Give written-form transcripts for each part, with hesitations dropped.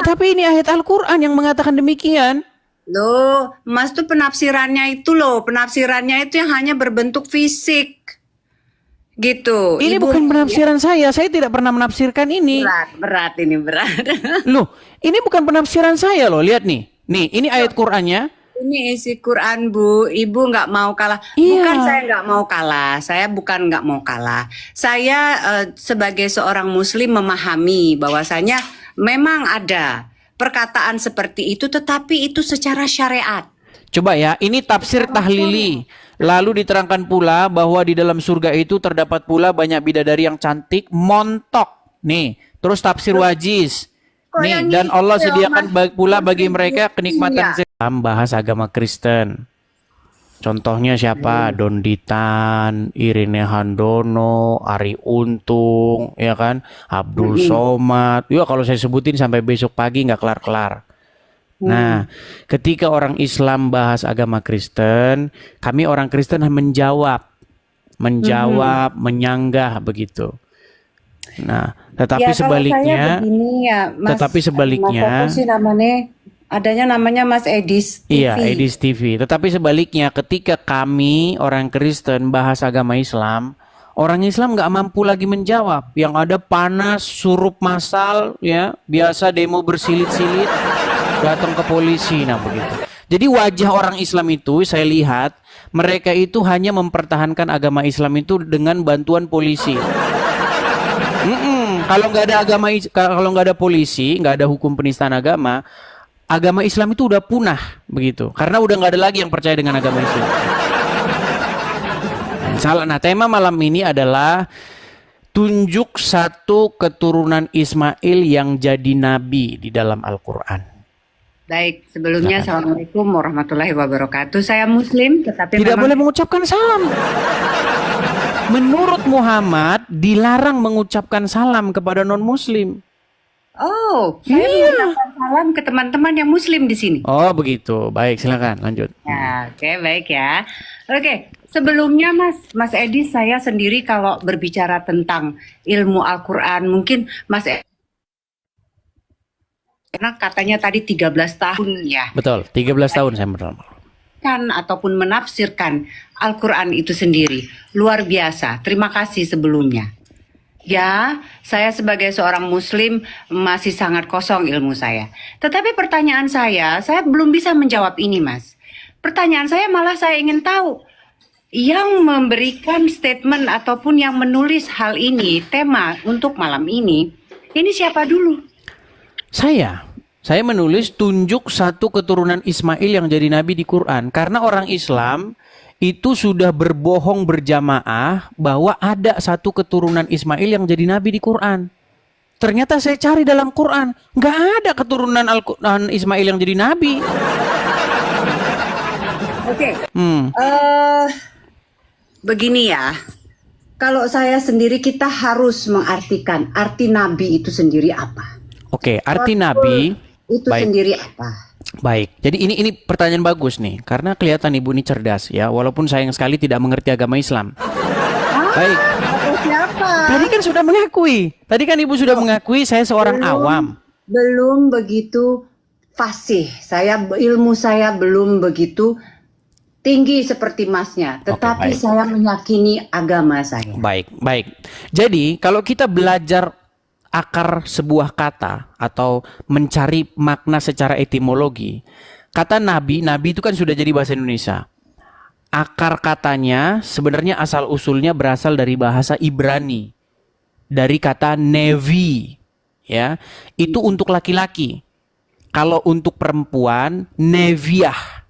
Tapi ini ayat Al-Qur'an yang mengatakan demikian. Loh, Mas tuh penafsirannya itu yang hanya berbentuk fisik. Gitu. Ini Ibu bukan penafsiran saya tidak pernah menafsirkan ini. berat. Loh, ini bukan penafsiran saya loh, lihat nih. Nih, ini ayat Qur'annya. Ini isi Quran, Bu. Ibu nggak mau kalah. Iya. Bukan saya nggak mau kalah. Saya bukan nggak mau kalah. Saya sebagai seorang Muslim memahami bahwasanya memang ada perkataan seperti itu, tetapi itu secara syariat. Coba ya, ini tafsir tahlili. Lalu diterangkan pula bahwa di dalam surga itu terdapat pula banyak bidadari yang cantik, montok. Nih, terus tafsir wajiz. Nih, dan Allah sediakan pula bagi mereka kenikmatan dalam bahasa agama Kristen. Contohnya siapa? Donditan, Irene Handono, Ari Untung, ya kan? Abdul Somad. Ya kalau saya sebutin sampai besok pagi nggak kelar-kelar. Nah, ketika orang Islam bahas agama Kristen, kami orang Kristen menjawab, menyanggah begitu. Nah, tetapi Ya, sebaliknya, kalau saya begini ya, Mas, Mas apa sih namanya Mas Edis TV. Iya, Edis TV. Tetapi sebaliknya, ketika kami orang Kristen bahas agama Islam, orang Islam nggak mampu lagi menjawab. Yang ada panas, surup massal, ya biasa demo bersilit-silit, datang ke polisi, nah begitu. Jadi wajah orang Islam itu saya lihat mereka itu hanya mempertahankan agama Islam itu dengan bantuan polisi. Kalau nggak ada polisi, nggak ada hukum penistaan agama Islam itu udah punah begitu. Karena udah nggak ada lagi yang percaya dengan agama Islam. Nah, tema malam ini adalah tunjuk satu keturunan Ismail yang jadi nabi di dalam Al-Quran. Baik, sebelumnya Assalamualaikum warahmatullahi wabarakatuh. Saya Muslim, tetapi tidak boleh mengucapkan salam. Menurut Muhammad dilarang mengucapkan salam kepada non-Muslim. Oh, saya mengucapkan salam ke teman-teman yang Muslim di sini. Oh begitu, baik silakan lanjut. Ya, oke, baik ya. Oke, sebelumnya Mas Edi, saya sendiri kalau berbicara tentang ilmu Al-Quran, mungkin Mas Edi, karena katanya tadi 13 tahun ya. Betul, 13 tahun saya beramal. Kan ataupun menafsirkan Al-Quran itu sendiri. Luar biasa, terima kasih sebelumnya. Ya, saya sebagai seorang Muslim masih sangat kosong ilmu saya. Tetapi pertanyaan saya belum bisa menjawab ini, Mas. Pertanyaan saya malah saya ingin tahu, yang memberikan statement ataupun yang menulis hal ini, tema untuk malam ini siapa dulu? Saya menulis tunjuk satu keturunan Ismail yang jadi nabi di Quran. Karena orang Islam itu sudah berbohong berjamaah bahwa ada satu keturunan Ismail yang jadi nabi di Quran. Ternyata saya cari dalam Quran, nggak ada keturunan Ismail yang jadi nabi. Oke. Begini ya. Kalau saya sendiri, kita harus mengartikan arti nabi itu sendiri apa. Oke, arti nabi itu sendiri apa? Baik, jadi ini pertanyaan bagus nih, karena kelihatan ibu ini cerdas ya, walaupun sayang sekali tidak mengerti agama Islam. Baik. Siapa? Tadi kan sudah mengakui, ibu sudah mengakui saya seorang awam. Belum begitu fasih, ilmu saya belum begitu tinggi seperti masnya, tetapi saya meyakini agama saya. Baik. Jadi kalau kita belajar akar sebuah kata atau mencari makna secara etimologi, kata nabi itu kan sudah jadi bahasa Indonesia. Akar katanya sebenarnya asal usulnya berasal dari bahasa Ibrani, dari kata nevi, ya, itu untuk laki-laki. Kalau untuk perempuan, neviah.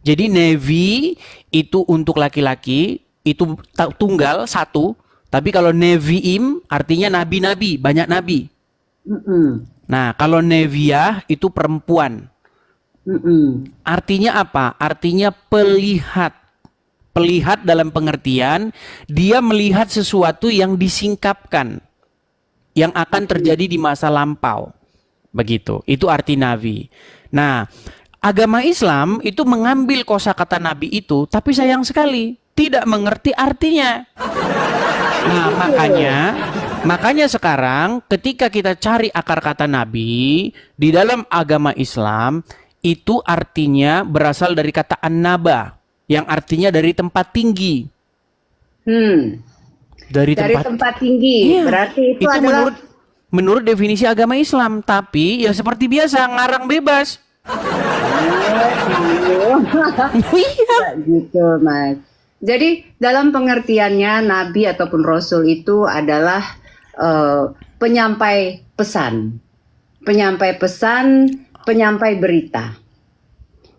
Jadi nevi itu untuk laki-laki, itu tunggal satu. Tapi kalau neviim artinya nabi-nabi, banyak nabi. Nah, kalau neviah itu perempuan. Artinya apa? Artinya pelihat. Pelihat dalam pengertian dia melihat sesuatu yang disingkapkan, yang akan terjadi di masa lampau. Begitu. Itu arti nabi. Nah, agama Islam itu mengambil kosakata nabi itu, tapi sayang sekali tidak mengerti artinya. Nah, Makanya sekarang ketika kita cari akar kata nabi di dalam agama Islam, itu artinya berasal dari kata an-naba yang artinya dari tempat tinggi. Dari tempat tinggi. Iya. Berarti itu adalah menurut definisi agama Islam, tapi ya seperti biasa ngarang bebas. Iya. gitu, Mas. Jadi dalam pengertiannya nabi ataupun rasul itu adalah penyampai pesan, penyampai berita.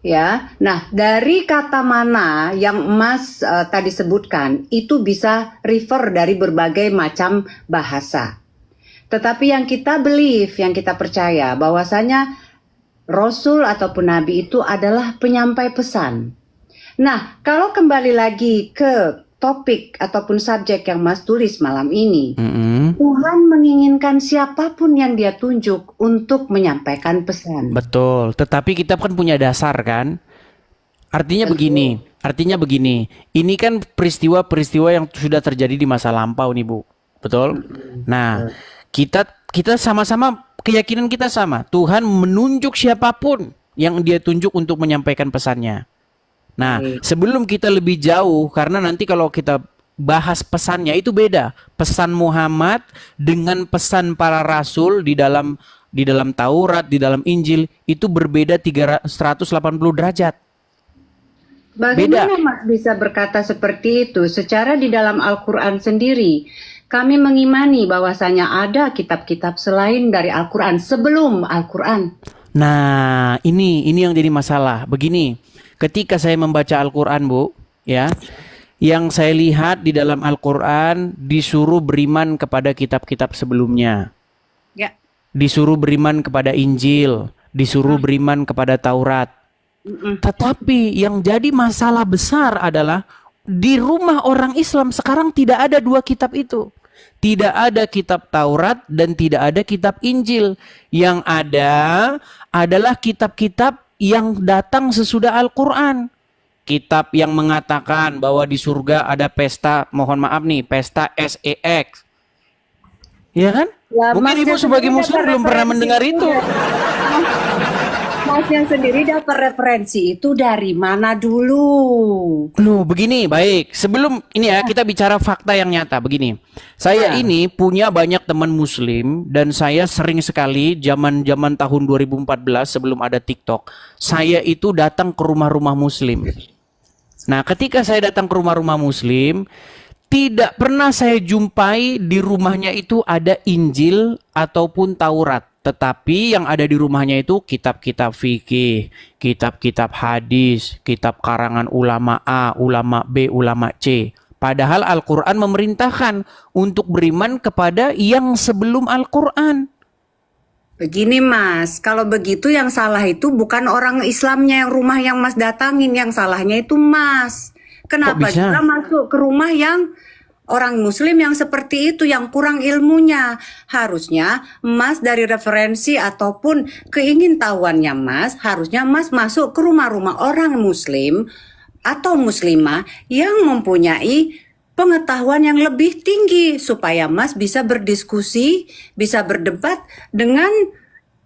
Ya, nah dari kata mana yang Mas tadi sebutkan itu bisa refer dari berbagai macam bahasa. Tetapi yang kita believe, yang kita percaya bahwasanya Rasul ataupun Nabi itu adalah penyampai pesan. Nah, kalau kembali lagi ke topik ataupun subjek yang Mas tulis malam ini, Tuhan menginginkan siapapun yang Dia tunjuk untuk menyampaikan pesan. Betul, tetapi kita kan punya dasar kan? Artinya begini, ini kan peristiwa-peristiwa yang sudah terjadi di masa lampau nih Bu, betul? Nah, kita sama-sama, keyakinan kita sama, Tuhan menunjuk siapapun yang Dia tunjuk untuk menyampaikan pesannya. Nah, sebelum kita lebih jauh, karena nanti kalau kita bahas pesannya itu beda. Pesan Muhammad dengan pesan para rasul di dalam Taurat, di dalam Injil itu berbeda 180 derajat. Bagaimana Mas bisa berkata seperti itu? Secara di dalam Al-Quran sendiri, kami mengimani bahwasanya ada kitab-kitab selain dari Al-Quran sebelum Al-Quran. Nah, ini yang jadi masalah. Begini, ketika saya membaca Al-Quran, Bu, ya, yang saya lihat di dalam Al-Quran disuruh beriman kepada kitab-kitab sebelumnya. Ya. Disuruh beriman kepada Injil, disuruh beriman kepada Taurat. Tetapi yang jadi masalah besar adalah di rumah orang Islam sekarang tidak ada dua kitab itu. Tidak ada kitab Taurat dan tidak ada kitab Injil. Yang ada adalah kitab-kitab yang datang sesudah Al-Quran. Kitab yang mengatakan bahwa di surga ada pesta, mohon maaf nih, pesta SEX. Ya kan? Ya, mungkin Ibu sebagai muslim belum pernah mendengar itu. Mas yang sendiri dapat referensi itu dari mana dulu? Loh, begini, baik. Sebelum ini ya, kita bicara fakta yang nyata. Begini, saya ini punya banyak teman muslim dan saya sering sekali zaman tahun 2014 sebelum ada TikTok, saya itu datang ke rumah-rumah muslim. Nah, ketika saya datang ke rumah-rumah muslim, tidak pernah saya jumpai di rumahnya itu ada Injil ataupun Taurat. Tetapi yang ada di rumahnya itu kitab-kitab fikih, kitab-kitab hadis, kitab karangan ulama A, ulama B, ulama C. Padahal Al-Quran memerintahkan untuk beriman kepada yang sebelum Al-Quran. Begini Mas, kalau begitu yang salah itu bukan orang Islamnya yang rumah yang Mas datangin, yang salahnya itu Mas. Kenapa kita masuk ke rumah yang orang Muslim yang seperti itu, yang kurang ilmunya? Harusnya Mas dari referensi ataupun keingintahuannya Mas, harusnya Mas masuk ke rumah-rumah orang Muslim atau Muslimah yang mempunyai pengetahuan yang lebih tinggi supaya Mas bisa berdiskusi, bisa berdebat dengan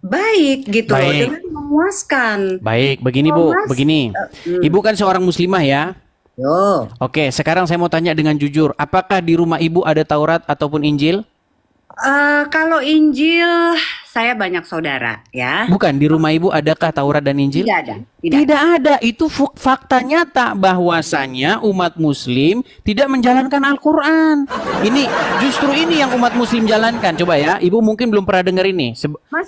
baik gitu, dengan memuaskan. Baik, begini Bu, begini. Ibu kan seorang muslimah ya? Yo. Oke, sekarang saya mau tanya dengan jujur, apakah di rumah Ibu ada Taurat ataupun Injil? Kalau Injil, saya banyak saudara ya. Bukan, di rumah Ibu adakah Taurat dan Injil? Tidak ada. Tidak ada. Itu fakta nyata bahwasanya umat Muslim tidak menjalankan Al-Quran. Justru ini yang umat Muslim jalankan. Coba ya, Ibu mungkin belum pernah dengar ini.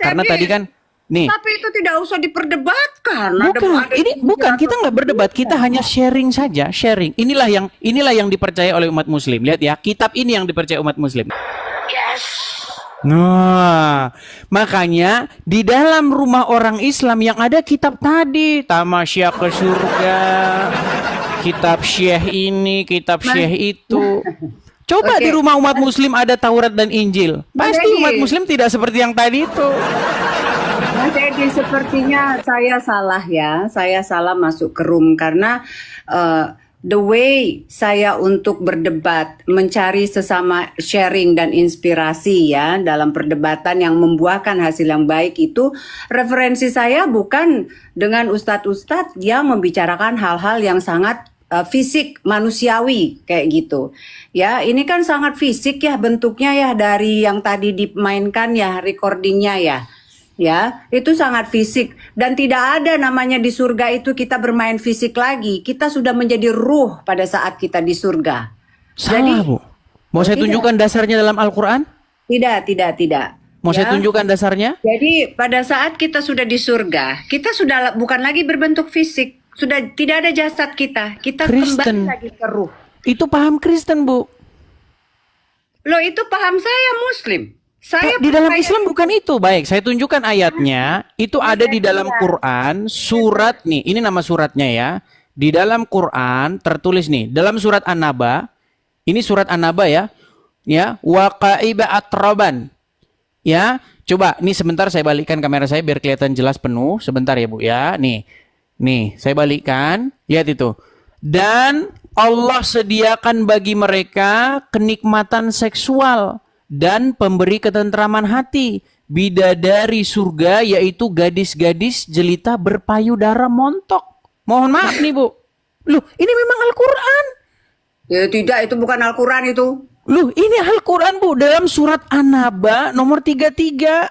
Karena tadi kan, nih. Tapi itu tidak usah diperdebatkan. Bukan, kita nggak berdebat, kita hanya sharing saja, sharing. Inilah yang dipercaya oleh umat Muslim. Lihat ya, kitab ini yang dipercaya umat Muslim. Yes. Nah, makanya di dalam rumah orang Islam yang ada kitab tadi, Tamasya ke Surga, kitab Syekh ini, kitab Syekh itu. Coba di rumah umat Muslim ada Taurat dan Injil. Pasti umat Muslim tidak seperti yang tadi itu. Mas Edi, sepertinya saya salah ya. Saya salah masuk ke room karena the way saya untuk berdebat, mencari sesama sharing dan inspirasi ya dalam perdebatan yang membuahkan hasil yang baik itu, referensi saya bukan dengan ustadz-ustadz yang membicarakan hal-hal yang sangat fisik manusiawi kayak gitu. Ya, ini kan sangat fisik ya bentuknya ya dari yang tadi dimainkan ya recordingnya ya. Ya, itu sangat fisik dan tidak ada namanya di surga itu kita bermain fisik lagi. Kita sudah menjadi ruh pada saat kita di surga. Salah, Bu. Mau saya tidak. tunjukkan dasarnya dalam Al-Quran? Tidak. Mau saya Ya. tunjukkan dasarnya? Jadi pada saat kita sudah di surga, kita sudah bukan lagi berbentuk fisik, sudah tidak ada jasad kita. Kita Kristen. kembali lagi ke ruh. Itu paham Kristen, Bu. Loh, itu paham saya Muslim. Saya Di dalam percaya- Islam bukan itu. Baik, saya tunjukkan ayatnya. Itu ada di dalam Quran, surat nih. Ini nama suratnya ya. Di dalam Quran tertulis nih, dalam surat An-Naba. Ini surat An-Naba ya. Ya, waqaiba atroban. Ya, coba nih sebentar saya balikkan kamera saya biar kelihatan jelas penuh. Sebentar ya, Bu ya. Nih, saya balikkan. Lihat itu. Dan Allah sediakan bagi mereka kenikmatan seksual dan pemberi ketentraman hati, bidadari surga, yaitu gadis-gadis jelita berpayudara montok. Mohon maaf nih, Bu. Loh, ini memang Al-Quran. Ya tidak, itu bukan Al-Quran itu. Loh, ini Al-Quran, Bu, dalam surat An-Naba nomor 33.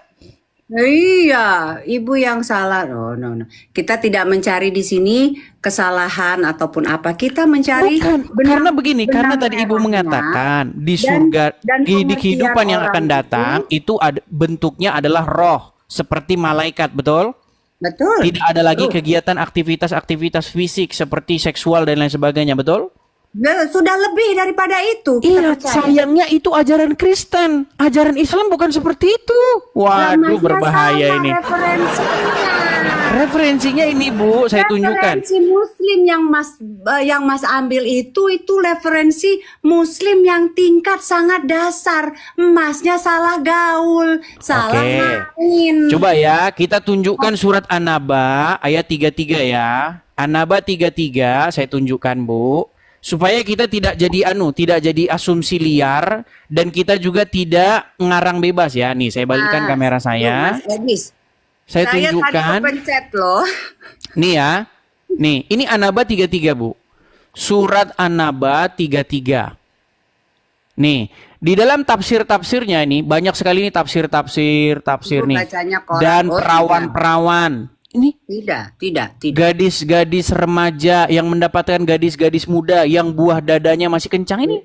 Iya, ibu yang salah. No. Kita tidak mencari di sini kesalahan ataupun apa. Kita mencari Bukan, karena begini, karena tadi Ibu mengatakan di surga, dan di pengertian kehidupan yang orang akan datang itu bentuknya adalah roh, seperti malaikat, betul? betul. Tidak ada lagi kegiatan aktivitas fisik seperti seksual dan lain sebagainya, betul? Sudah lebih daripada itu. Kita Iya, percaya. sayangnya itu ajaran Kristen. Ajaran Islam bukan seperti itu. Waduh, Masnya berbahaya sama ini. referensinya. Referensinya ini, Bu, saya tunjukkan. Referensi Muslim yang Mas ambil itu referensi Muslim yang tingkat sangat dasar. Masnya salah gaul, salah Oke. main. Coba ya, kita tunjukkan surat An-Naba ayat 33 ya. An-Naba 33 saya tunjukkan, Bu. Supaya kita tidak jadi asumsi liar dan kita juga tidak ngarang bebas ya. Nih, saya balikkan kamera saya. Mas Edis, Saya tadi tunjukkan. kepencet loh. Nih ya. Nih, ini An-Naba 33, Bu. Surat An-Naba 33. Nih, di dalam tafsir-tafsirnya ini banyak sekali nih tafsir Ibu nih. bacanya Quran. Dan Oh, perawan-perawan. Ini Tidak. gadis-gadis remaja yang mendapatkan gadis-gadis muda yang buah dadanya masih kencang ini.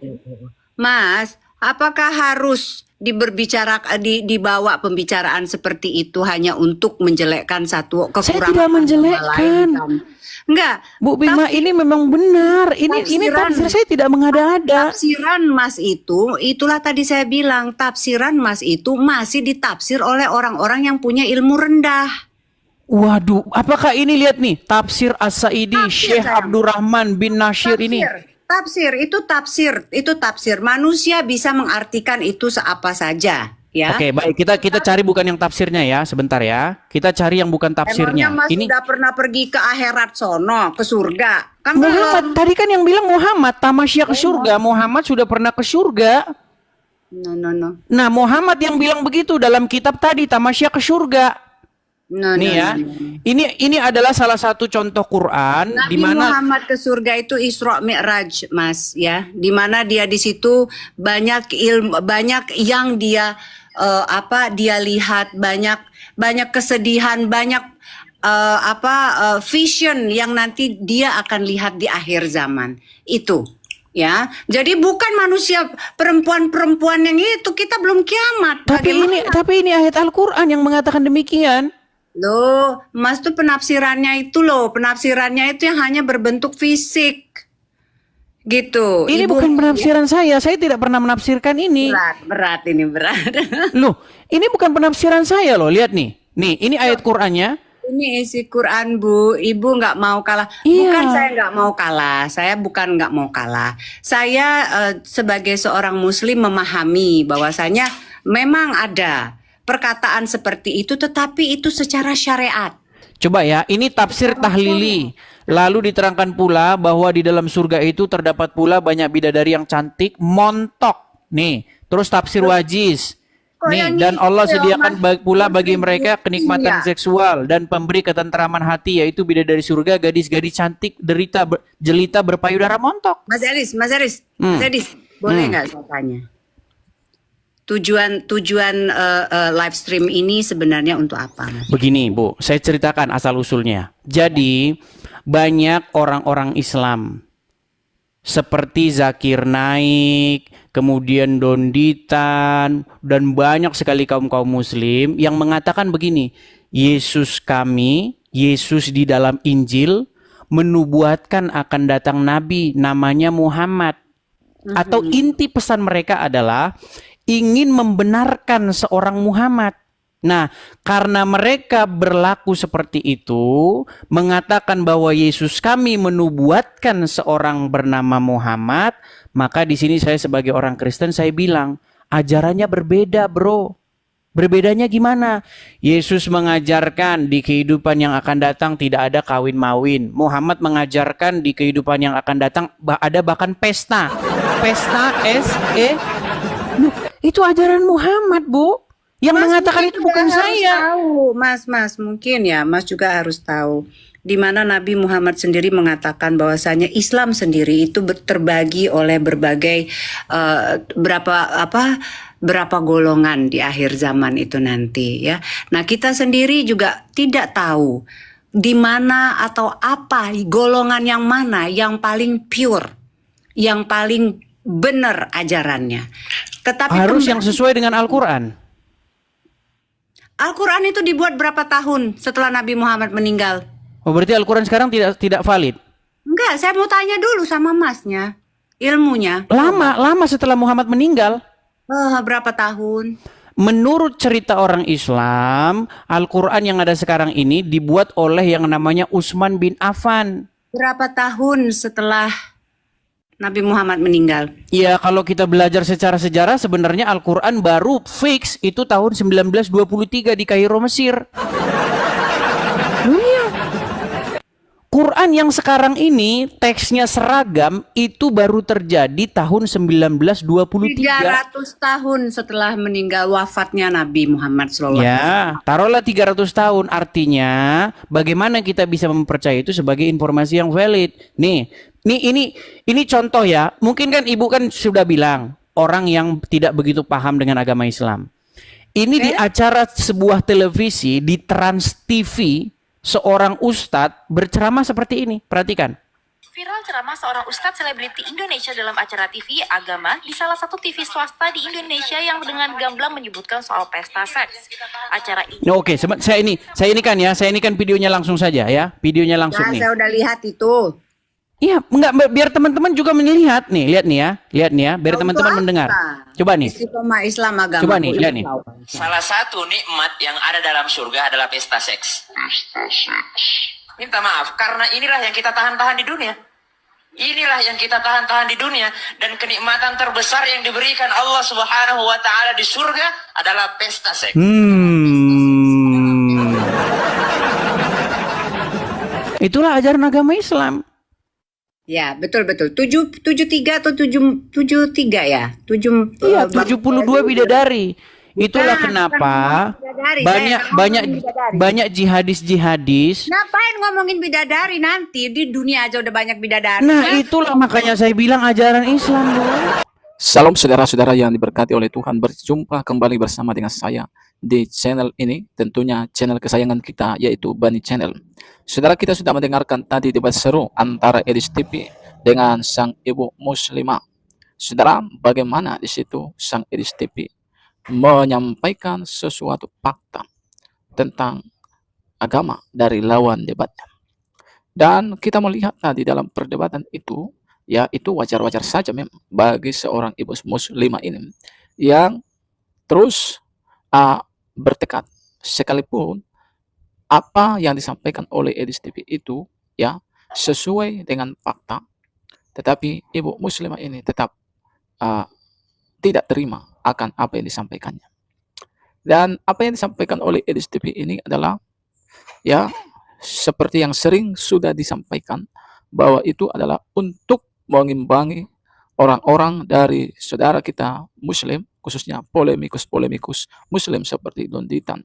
Mas, apakah harus dibawa pembicaraan seperti itu hanya untuk menjelekkan satu kekurangan? Saya tidak agama menjelekkan. lain? Enggak. Bu Bima, ini memang benar. Ini Tafsiran. tafsir saya tidak mengada-ada. Tafsiran Mas itu, itulah tadi saya bilang, tafsiran Mas itu masih ditafsir oleh orang-orang yang punya ilmu rendah. Waduh, apakah ini lihat nih tafsir As-Sa'idi Tafsir, Syekh sayang. Abdurrahman bin Nasyir ini. Itu tafsir. Manusia bisa mengartikan itu seapa saja, ya. Oke, baik, kita cari bukan yang tafsirnya ya, sebentar ya. Kita cari yang bukan tafsirnya. Emangnya Mas Ini sudah pernah pergi ke akhirat sono, ke surga? Kan Muhammad, belum. tadi kan yang bilang Muhammad tamasya ke surga. Muhammad sudah pernah ke surga. No. Nah, Muhammad yang bilang begitu dalam kitab tadi tamasya ke surga. Nih ya. Ini adalah salah satu contoh Quran di Nabi mana Muhammad ke surga itu Isra Mi'raj, Mas, ya. Di mana dia di situ banyak ilmu, banyak yang dia dia lihat, banyak kesedihan, banyak vision yang nanti dia akan lihat di akhir zaman. Itu. Ya, jadi bukan manusia perempuan-perempuan yang itu, kita belum kiamat. tapi ini ayat Al-Qur'an yang mengatakan demikian. Loh, Mas tuh penafsirannya itu yang hanya berbentuk fisik. Gitu. Ini Ibu, bukan penafsiran saya tidak pernah menafsirkan ini. berat. Loh, ini bukan penafsiran saya loh, lihat nih. Nih, ini ayat Qur'annya. Ini isi Quran, Bu. Ibu nggak mau kalah. Iya. Bukan saya nggak mau kalah. Saya bukan nggak mau kalah. Saya sebagai seorang Muslim memahami bahwasanya memang ada perkataan seperti itu, tetapi itu secara syariat. Coba ya, ini tafsir tahlili. Lalu diterangkan pula bahwa di dalam surga itu terdapat pula banyak bidadari yang cantik, montok. Nih, terus tafsir wajiz. Kok Nih, yang dan itu Allah ya, sediakan Mas pula bagi Muslim? mereka kenikmatan Iya. seksual dan pemberi ketentraman hati, yaitu bidadari surga, gadis-gadis cantik, jelita berpayudara montok. Mas Eris, Mas Eris, Mas Hmm. Eris, boleh Hmm. nggak saya tanya? Tujuan live stream ini sebenarnya untuk apa, Mas? Begini, Bu, saya ceritakan asal-usulnya. Jadi, banyak orang-orang Islam seperti Zakir Naik, kemudian Donditan, dan banyak sekali kaum-kaum muslim yang mengatakan begini, Yesus kami, Yesus di dalam Injil, menubuatkan akan datang Nabi namanya Muhammad. Atau inti pesan mereka adalah ingin membenarkan seorang Muhammad. Nah, karena mereka berlaku seperti itu, mengatakan bahwa Yesus kami menubuatkan seorang bernama Muhammad, maka di sini saya sebagai orang Kristen saya bilang, ajarannya berbeda, Bro. Berbedanya gimana? Yesus mengajarkan di kehidupan yang akan datang tidak ada kawin mawin. Muhammad mengajarkan di kehidupan yang akan datang ada bahkan pesta. Pesta S-E. Itu ajaran Muhammad, Bu. Yang mengatakan itu bukan saya. Tahu, Mas, mungkin ya, Mas juga harus tahu di mana Nabi Muhammad sendiri mengatakan bahwasanya Islam sendiri itu terbagi oleh berbagai berapa golongan di akhir zaman itu nanti ya. Nah, kita sendiri juga tidak tahu di mana atau apa golongan yang mana yang paling pure, yang paling benar ajarannya. Tetapi harus yang sesuai dengan Al-Quran. Al-Quran itu dibuat berapa tahun setelah Nabi Muhammad meninggal? Oh, berarti Al-Quran sekarang tidak valid? Enggak, saya mau tanya dulu sama Masnya. Ilmunya. Lama setelah Muhammad meninggal. Berapa tahun? Menurut cerita orang Islam, Al-Quran yang ada sekarang ini dibuat oleh yang namanya Utsman bin Affan. Berapa tahun setelah Nabi Muhammad meninggal? Ya, kalau kita belajar secara sejarah sebenarnya Al-Quran baru fix itu tahun 1923 di Kairo, Mesir. Iya. Quran yang sekarang ini teksnya seragam itu baru terjadi tahun 1923. 300 tahun setelah meninggal wafatnya Nabi Muhammad SAW. Ya, taruhlah 300 tahun. Artinya bagaimana kita bisa mempercayai itu sebagai informasi yang valid? Nih, ini contoh ya. Mungkin kan Ibu kan sudah bilang orang yang tidak begitu paham dengan agama Islam. Ini di acara sebuah televisi di Trans TV, seorang ustadz berceramah seperti ini. Perhatikan. Viral ceramah seorang ustadz selebriti Indonesia dalam acara TV agama di salah satu TV swasta di Indonesia yang dengan gamblang menyebutkan soal pesta seks. Acara ini. Oke, saya ini kan videonya langsung saja ya. Videonya langsung nih. Saya udah lihat itu. Iya, enggak, biar teman-teman juga melihat nih, lihat nih ya, biar teman-teman mendengar. Coba nih. Istiqomah Islam agama. Coba nih, lihat nih. Salah satu nikmat yang ada dalam surga adalah pesta seks. Minta maaf, karena inilah yang kita tahan-tahan di dunia. Inilah yang kita tahan-tahan di dunia. Dan kenikmatan terbesar yang diberikan Allah Subhanahu wa Ta'ala di surga adalah pesta seks. Itulah ajaran agama Islam. Ya, betul. 73 atau 73 ya? Iya, 72 bidadari. Itulah kenapa banyak jihadis. Ngapain ngomongin bidadari nanti? Di dunia aja udah banyak bidadari. Nah, itulah makanya saya bilang ajaran Islam, Bu. Salam saudara-saudara yang diberkati oleh Tuhan, berjumpa kembali bersama dengan saya di channel ini, tentunya channel kesayangan kita yaitu Bani Channel. Saudara, kita sudah mendengarkan tadi debat seru antara Edis TV dengan sang ibu muslimah. Saudara, bagaimana di situ sang Edis TV menyampaikan sesuatu fakta tentang agama dari lawan debatnya. Dan kita melihat tadi dalam perdebatan itu, ya itu wajar-wajar saja memang bagi seorang ibu muslimah ini yang terus bertekad, sekalipun apa yang disampaikan oleh Edis TV itu ya sesuai dengan fakta, tetapi ibu muslimah ini tetap tidak terima akan apa yang disampaikannya. Dan apa yang disampaikan oleh Edis TV ini adalah ya seperti yang sering sudah disampaikan, bahwa itu adalah untuk mengimbangi orang-orang dari saudara kita Muslim, khususnya polemikus-polemikus Muslim seperti Don Ditan,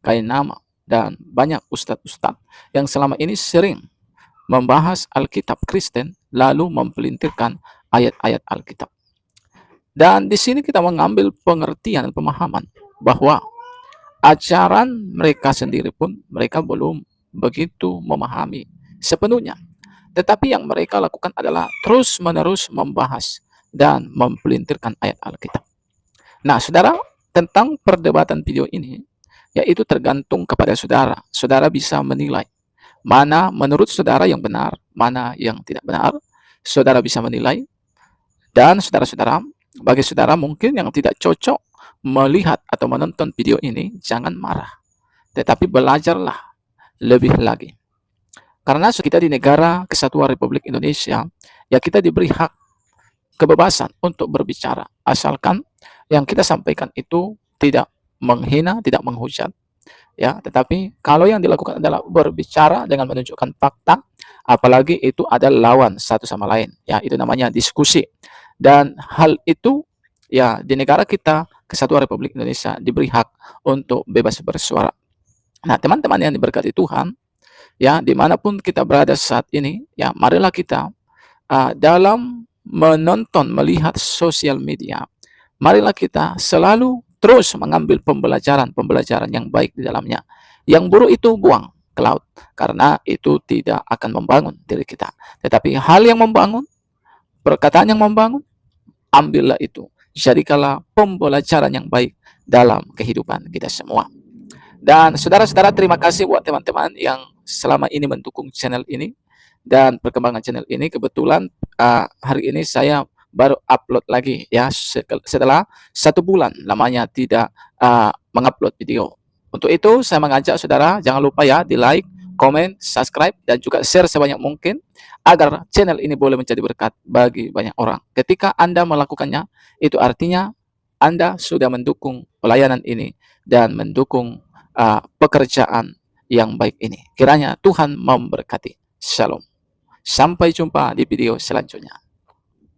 Kainama, dan banyak ustadz-ustadz yang selama ini sering membahas Alkitab Kristen lalu mempelintirkan ayat-ayat Alkitab. Dan di sini kita mengambil pengertian dan pemahaman bahwa ajaran mereka sendiri pun mereka belum begitu memahami sepenuhnya. Tetapi yang mereka lakukan adalah terus-menerus membahas dan mempelintirkan ayat Alkitab. Nah, saudara, tentang perdebatan video ini, yaitu tergantung kepada saudara. Saudara bisa menilai mana menurut saudara yang benar, mana yang tidak benar. Saudara bisa menilai. Dan saudara-saudara, bagi saudara mungkin yang tidak cocok melihat atau menonton video ini, jangan marah. Tetapi belajarlah lebih lagi. Karena kita di negara Kesatuan Republik Indonesia, ya kita diberi hak kebebasan untuk berbicara. Asalkan yang kita sampaikan itu tidak menghina, tidak menghujat. Ya, tetapi kalau yang dilakukan adalah berbicara dengan menunjukkan fakta, apalagi itu ada lawan satu sama lain, ya itu namanya diskusi. Dan hal itu ya di negara kita Kesatuan Republik Indonesia diberi hak untuk bebas bersuara. Nah, teman-teman yang diberkati Tuhan, ya dimanapun kita berada saat ini, ya marilah kita dalam menonton, melihat sosial media, marilah kita selalu terus mengambil pembelajaran yang baik di dalamnya. Yang buruk itu buang ke laut, karena itu tidak akan membangun diri kita. Tetapi hal yang membangun, perkataan yang membangun, ambillah itu. Jadikanlah pembelajaran yang baik dalam kehidupan kita semua. Dan saudara-saudara, terima kasih buat teman-teman yang selama ini mendukung channel ini dan perkembangan channel ini. Kebetulan hari ini saya baru upload lagi, ya setelah 1 bulan lamanya tidak mengupload video. Untuk itu saya mengajak saudara jangan lupa ya di like, komen, subscribe, dan juga share sebanyak mungkin agar channel ini boleh menjadi berkat bagi banyak orang. Ketika Anda melakukannya, itu artinya Anda sudah mendukung pelayanan ini dan mendukung pekerjaan yang baik ini. Kiranya Tuhan memberkati. Shalom. Sampai jumpa di video selanjutnya.